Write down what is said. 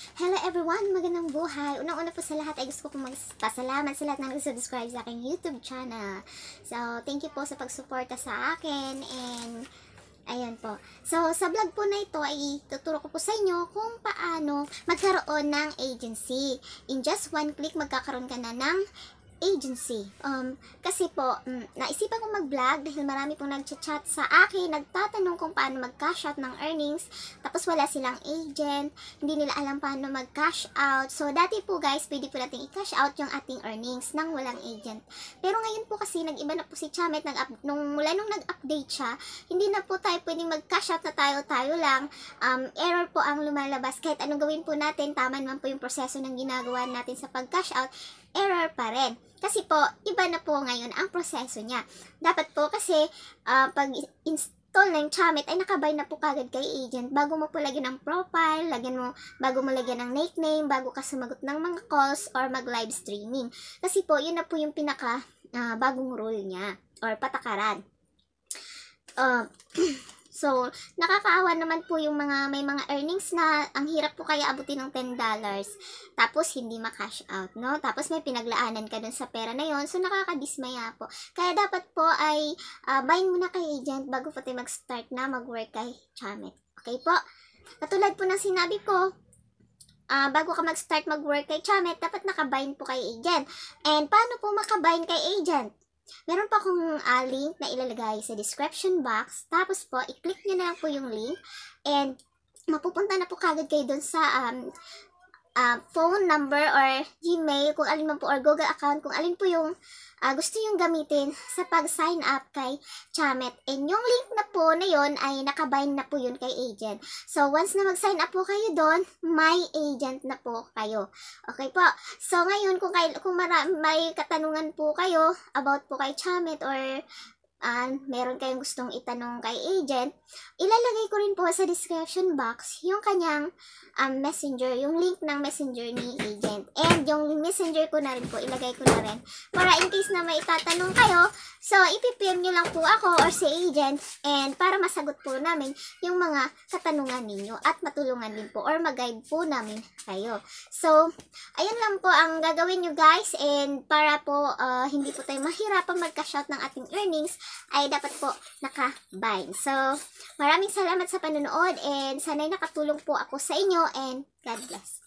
Hello everyone! Magandang buhay! Unang-una po sa lahat ay gusto ko pong magpasalamat sa lahat ng nag-subscribe sa aking YouTube channel. So, thank you po sa pagsuporta sa akin and ayan po. So, sa vlog po na ito ay tuturo ko po sa inyo kung paano magkaroon ng agency. In just one click, magkakaroon ka na ng agency. Kasi po, naisipan ko mag-vlog dahil marami pong nag-chat sa akin, nagtatanong kung paano mag-cash out ng earnings, tapos wala silang agent, hindi nila alam paano mag-cash out. So, dati po guys, pwede po natin i-cash out yung ating earnings nang walang agent. Pero ngayon po kasi, nag-iba na po si Chamet, mula nung nag-update siya, hindi na po tayo pwedeng mag-cash out na tayo lang. Error po ang lumalabas. Kahit anong gawin po natin, tama naman po yung proseso ng ginagawa natin sa pag-cash out, error pa rin. Kasi po, iba na po ngayon ang proseso niya. Dapat po kasi, pag-install ng Chamet ay nakabay na po kagad kay agent bago mo po lagyan ng profile, bago mo lagyan ng nickname, bago ka sumagot ng mga calls or mag-live streaming. Kasi po, yun na po yung pinaka bagong rule niya or patakaran. So, nakakaawa naman po yung may mga earnings na ang hirap po kaya abutin ng $10. Tapos, hindi ma-cash out, no? Tapos, may pinaglaanan ka dun sa pera na yon. So, nakakadismaya po. Kaya dapat po ay bayin muna kay agent bago po tayo mag-start na mag-work kay Chamet. Okay po? Katulad po ng sinabi ko, bago ka mag-start mag-work kay Chamet, dapat nakabind po kay agent. And paano po makabind kay agent? Meron pa akong link na ilalagay sa description box. Tapos po, i-click nyo na lang po yung link. And mapupunta na po kagad kayo dun sa phone number or Gmail, kung alin man po, or Google account, kung alin po yung gusto yung gamitin sa pag-sign up kay Chamet. And yung link na po na yon ay nakabind na po yun kay agent. So, once na mag-sign up po kayo doon, may agent na po kayo. Okay po. So, ngayon, kung may katanungan po kayo about po kay Chamet or meron kayong gustong itanong kay agent, ilalagay ko rin po sa description box yung kanyang messenger, yung link ng messenger ni agent. And yung messenger ko na rin po, ilagay ko na rin. Para in case na may itatanong kayo, so ipipm nyo lang po ako or si agent and para masagot po namin yung mga katanungan ninyo at matulungan din po or mag-guide po namin kayo. So, ayun lang po ang gagawin nyo guys, and para po hindi po tayo mahirapang mag-cash out ng ating earnings, ay dapat po naka-bind. So, maraming salamat sa panonood and sana'y nakatulong po ako sa inyo and God bless.